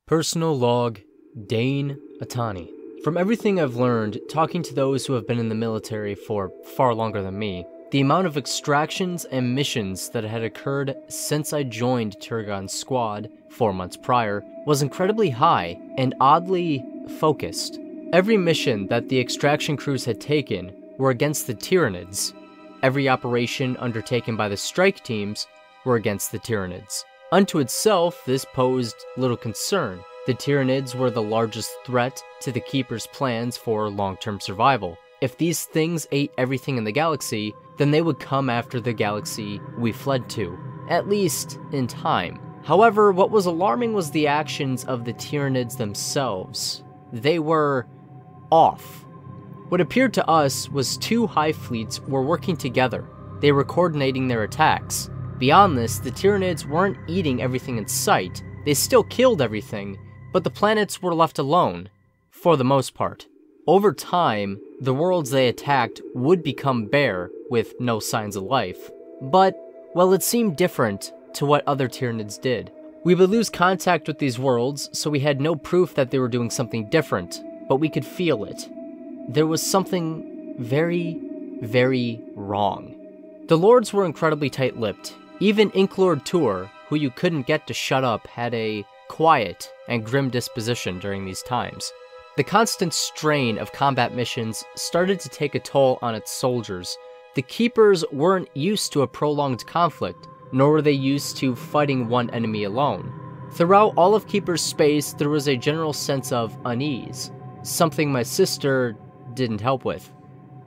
Personal log, Dane Atani. From everything I've learned, talking to those who have been in the military for far longer than me, the amount of extractions and missions that had occurred since I joined Turgon's squad 4 months prior was incredibly high and oddly focused. Every mission that the extraction crews had taken were against the Tyranids. Every operation undertaken by the strike teams were against the Tyranids. Unto itself, this posed little concern. The Tyranids were the largest threat to the Keeper's plans for long-term survival. If these things ate everything in the galaxy, then they would come after the galaxy we fled to, at least in time. However, what was alarming was the actions of the Tyranids themselves. They were off. What appeared to us was two hive fleets were working together. They were coordinating their attacks. Beyond this, the Tyranids weren't eating everything in sight. They still killed everything, but the planets were left alone, for the most part. Over time, the worlds they attacked would become bare, with no signs of life. But, well, it seemed different to what other Tyranids did. We would lose contact with these worlds, so we had no proof that they were doing something different, but we could feel it. There was something very, very wrong. The Lords were incredibly tight-lipped. Even Inklord Tur, who you couldn't get to shut up, had a quiet and grim disposition during these times. The constant strain of combat missions started to take a toll on its soldiers. The Keepers weren't used to a prolonged conflict, nor were they used to fighting one enemy alone. Throughout all of Keeper's space, there was a general sense of unease, something my sister didn't help with.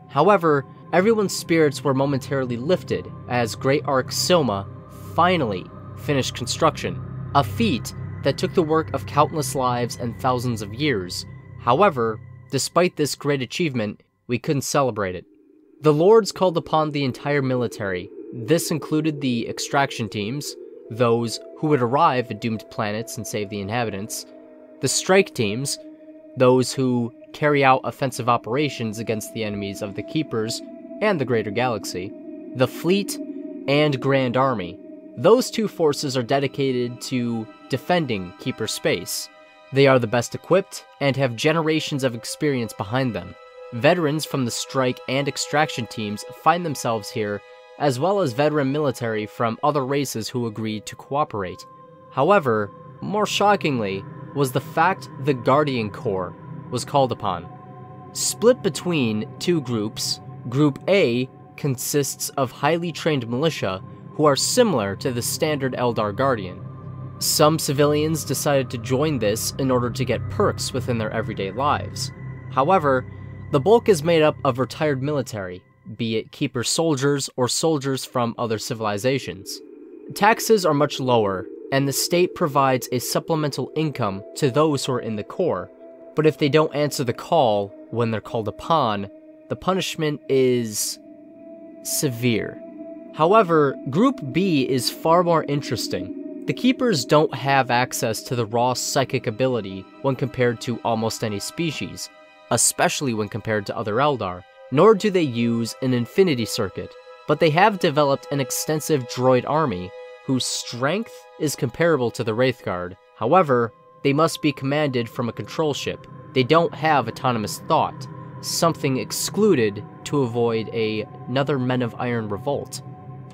However, everyone's spirits were momentarily lifted as Great Ark Silma finally finished construction, a feat that took the work of countless lives and thousands of years. However, despite this great achievement, we couldn't celebrate it. The Lords called upon the entire military. This included the extraction teams, those who would arrive at doomed planets and save the inhabitants, the strike teams, those who carry out offensive operations against the enemies of the Keepers and the greater galaxy, the fleet, and Grand Army. Those two forces are dedicated to defending Keeper space. They are the best equipped and have generations of experience behind them. Veterans from the strike and extraction teams find themselves here, as well as veteran military from other races who agreed to cooperate. However, more shockingly, was the fact the Guardian Corps was called upon. Split between two groups, Group A consists of highly trained militia who are similar to the standard Eldar Guardian. Some civilians decided to join this in order to get perks within their everyday lives. However, the bulk is made up of retired military, be it Keeper soldiers or soldiers from other civilizations. Taxes are much lower, and the state provides a supplemental income to those who are in the Corps, but if they don't answer the call when they're called upon, the punishment is severe. However, Group B is far more interesting. The Keepers don't have access to the raw psychic ability when compared to almost any species, especially when compared to other Eldar, nor do they use an infinity circuit, but they have developed an extensive droid army whose strength is comparable to the Wraithguard. However, they must be commanded from a control ship. They don't have autonomous thought, something excluded to avoid another Men of Iron revolt.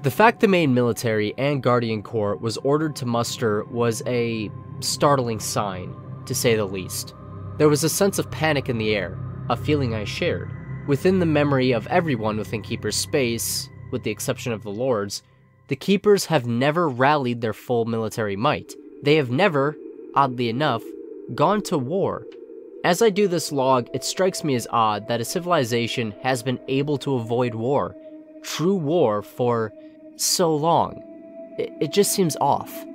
The fact the main military and Guardian Corps was ordered to muster was a startling sign, to say the least. There was a sense of panic in the air, a feeling I shared. Within the memory of everyone within Keeper's space, with the exception of the Lords, the Keepers have never rallied their full military might. They have never, oddly enough, gone to war. As I do this log, it strikes me as odd that a civilization has been able to avoid war, true war, for so long. It just seems off.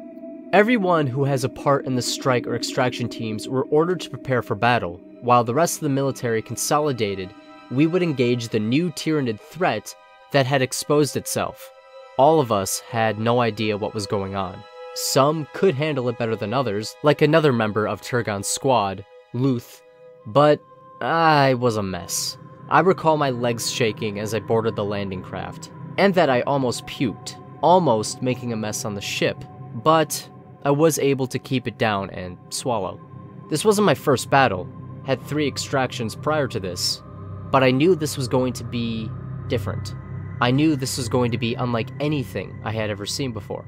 Everyone who has a part in the strike or extraction teams were ordered to prepare for battle. While the rest of the military consolidated, we would engage the new Tyranid threat that had exposed itself. All of us had no idea what was going on. Some could handle it better than others, like another member of Turgon's squad, Luth, but I was a mess. I recall my legs shaking as I boarded the landing craft, and that I almost puked, almost making a mess on the ship, but I was able to keep it down and swallow. This wasn't my first battle, had 3 extractions prior to this, but I knew this was going to be different. I knew this was going to be unlike anything I had ever seen before.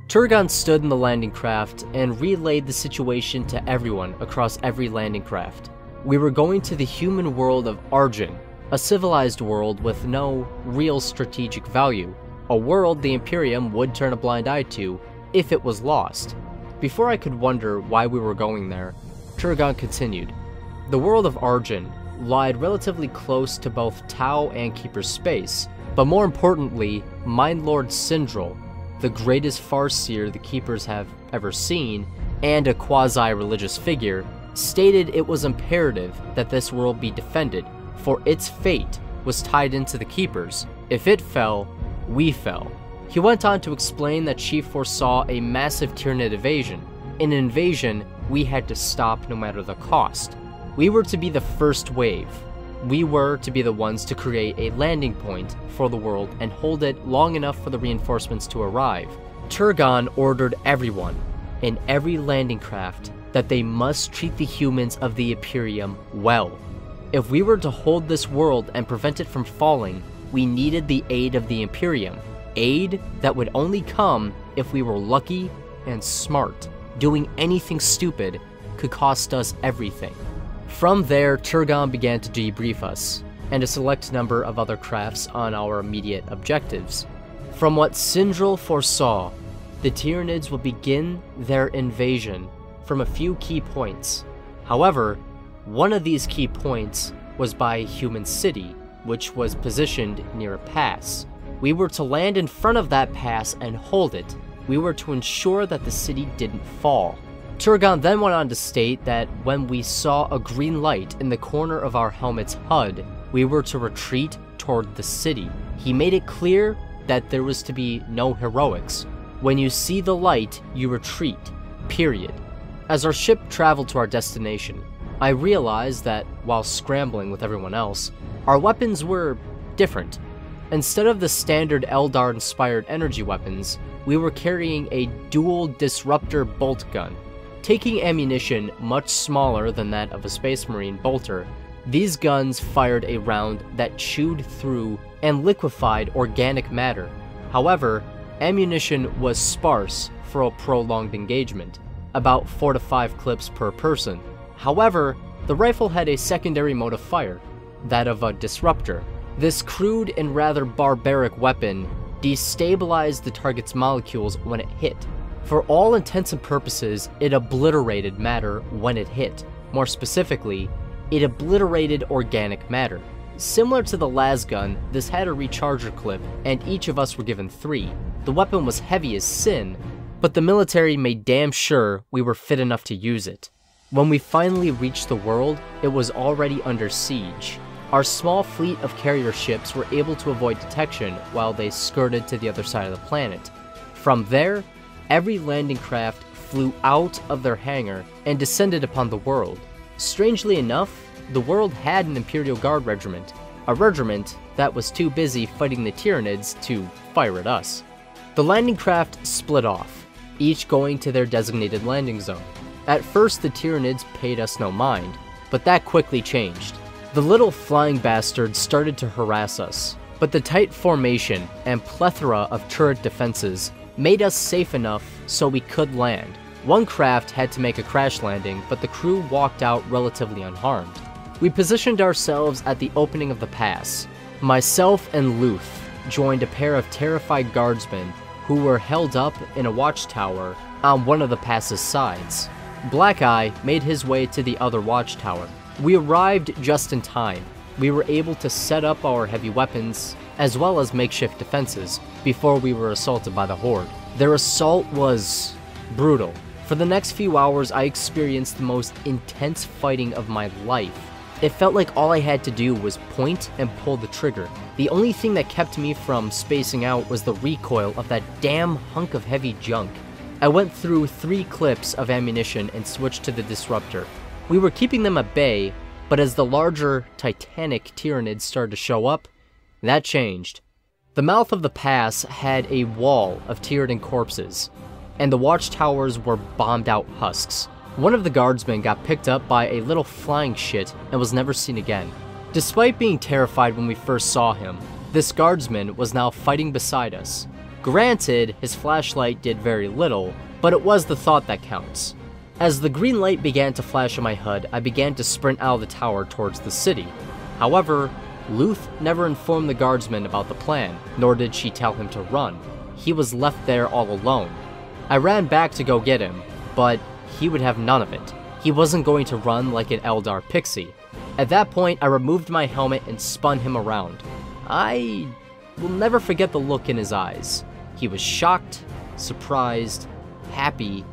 Turgon stood in the landing craft and relayed the situation to everyone across every landing craft. We were going to the human world of Argent, a civilized world with no real strategic value, a world the Imperium would turn a blind eye to if it was lost. Before I could wonder why we were going there, Turgon continued. The world of Argent lied relatively close to both Tau and Keeper's space, but more importantly, Mind Lord Sindral, the greatest Farseer the Keepers have ever seen, and a quasi-religious figure, stated it was imperative that this world be defended, for its fate was tied into the Keepers. If it fell, we fell. He went on to explain that she foresaw a massive Tyranid invasion. In an invasion, we had to stop no matter the cost. We were to be the first wave. We were to be the ones to create a landing point for the world and hold it long enough for the reinforcements to arrive. Turgon ordered everyone, in every landing craft, that they must treat the humans of the Imperium well. If we were to hold this world and prevent it from falling, we needed the aid of the Imperium. Aid that would only come if we were lucky and smart. Doing anything stupid could cost us everything. From there, Turgon began to debrief us, and a select number of other crafts on our immediate objectives. From what Sindral foresaw, the Tyranids would begin their invasion from a few key points. However, one of these key points was by a human city, which was positioned near a pass. We were to land in front of that pass and hold it. We were to ensure that the city didn't fall. Turgon then went on to state that when we saw a green light in the corner of our helmet's HUD, we were to retreat toward the city. He made it clear that there was to be no heroics. When you see the light, you retreat, period. As our ship traveled to our destination, I realized that, while scrambling with everyone else, our weapons were different. Instead of the standard Eldar-inspired energy weapons, we were carrying a dual disruptor bolt gun. Taking ammunition much smaller than that of a Space Marine bolter, these guns fired a round that chewed through and liquefied organic matter. However, ammunition was sparse for a prolonged engagement, about 4 to 5 clips per person. However, the rifle had a secondary mode of fire, that of a disruptor. This crude and rather barbaric weapon destabilized the target's molecules when it hit. For all intents and purposes, it obliterated matter when it hit. More specifically, it obliterated organic matter. Similar to the lasgun, this had a recharger clip, and each of us were given 3. The weapon was heavy as sin, but the military made damn sure we were fit enough to use it. When we finally reached the world, it was already under siege. Our small fleet of carrier ships were able to avoid detection while they skirted to the other side of the planet. From there, every landing craft flew out of their hangar and descended upon the world. Strangely enough, the world had an Imperial Guard regiment, a regiment that was too busy fighting the Tyranids to fire at us. The landing craft split off, each going to their designated landing zone. At first, the Tyranids paid us no mind, but that quickly changed. The little flying bastards started to harass us, but the tight formation and plethora of turret defenses made us safe enough so we could land. One craft had to make a crash landing, but the crew walked out relatively unharmed. We positioned ourselves at the opening of the pass. Myself and Luth joined a pair of terrified guardsmen who were held up in a watchtower on one of the pass's sides. Black Eye made his way to the other watchtower. We arrived just in time. We were able to set up our heavy weapons, as well as makeshift defenses, before we were assaulted by the Horde. Their assault was brutal. For the next few hours, I experienced the most intense fighting of my life. It felt like all I had to do was point and pull the trigger. The only thing that kept me from spacing out was the recoil of that damn hunk of heavy junk. I went through 3 clips of ammunition and switched to the disruptor. We were keeping them at bay, but as the larger, titanic Tyranids started to show up, that changed. The mouth of the pass had a wall of Tyranid corpses. and the watchtowers were bombed out husks. One of the guardsmen got picked up by a little flying shit and was never seen again. Despite being terrified when we first saw him, this guardsman was now fighting beside us. Granted, his flashlight did very little, but it was the thought that counts. As the green light began to flash on my HUD, I began to sprint out of the tower towards the city. However, Luth never informed the guardsman about the plan, nor did she tell him to run. He was left there all alone. I ran back to go get him, but he would have none of it. He wasn't going to run like an Eldar pixie. At that point, I removed my helmet and spun him around. I will never forget the look in his eyes. He was shocked, surprised, happy,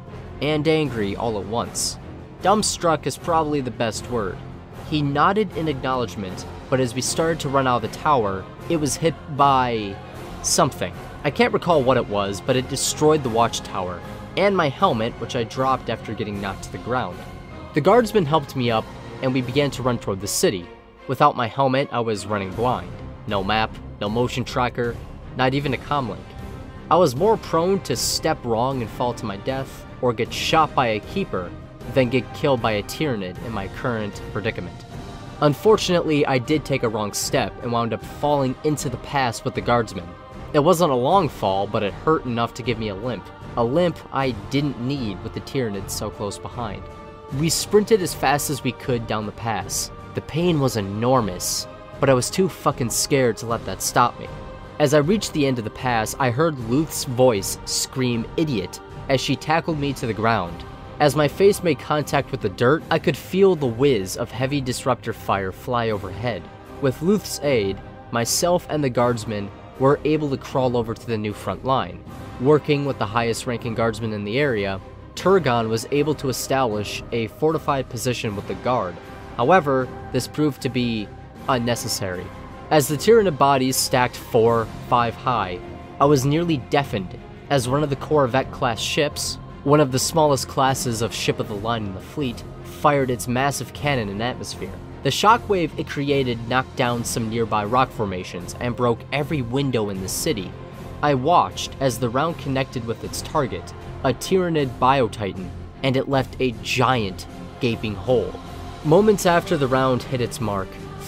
and angry all at once. Dumbstruck is probably the best word. He nodded in acknowledgement, but as we started to run out of the tower, it was hit by something. I can't recall what it was, but it destroyed the watchtower, and my helmet, which I dropped after getting knocked to the ground. The guardsman helped me up, and we began to run toward the city. Without my helmet, I was running blind. No map, no motion tracker, not even a comlink. I was more prone to step wrong and fall to my death, or get shot by a keeper, than get killed by a Tyranid in my current predicament. Unfortunately, I did take a wrong step and wound up falling into the pass with the guardsman. It wasn't a long fall, but it hurt enough to give me a limp. A limp I didn't need with the Tyranids so close behind. We sprinted as fast as we could down the pass. The pain was enormous, but I was too fucking scared to let that stop me. As I reached the end of the pass, I heard Luth's voice scream "idiot" as she tackled me to the ground. As my face made contact with the dirt, I could feel the whiz of heavy disruptor fire fly overhead. With Luth's aid, myself and the guardsmen were able to crawl over to the new front line. Working with the highest ranking guardsman in the area, Turgon was able to establish a fortified position with the guard. However, this proved to be unnecessary. As the Tyranid bodies stacked 4-5 high, I was nearly deafened as one of the Corvette-class ships, one of the smallest classes of ship of the line in the fleet, fired its massive cannon in atmosphere. The shockwave it created knocked down some nearby rock formations and broke every window in the city. I watched as the round connected with its target, a Tyranid Biotitan, and it left a giant, gaping hole. Moments after the round hit its mark,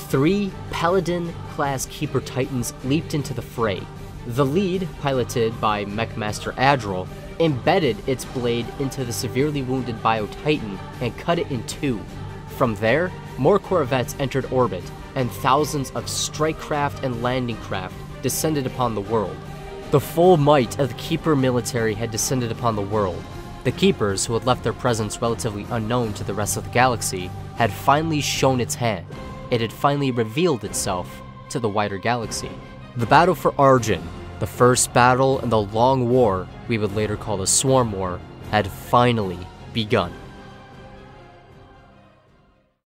3 Paladin-class Keeper Titans leaped into the fray. The lead, piloted by Mechmaster Adral, embedded its blade into the severely wounded Biotitan and cut it in two. From there, more Corvettes entered orbit, and thousands of strike craft and landing craft descended upon the world. The full might of the Keeper military had descended upon the world. The Keepers, who had left their presence relatively unknown to the rest of the galaxy, had finally shown its hand. It had finally revealed itself to the wider galaxy. The battle for Argent, the first battle in the long war we would later call the Swarm War, had finally begun.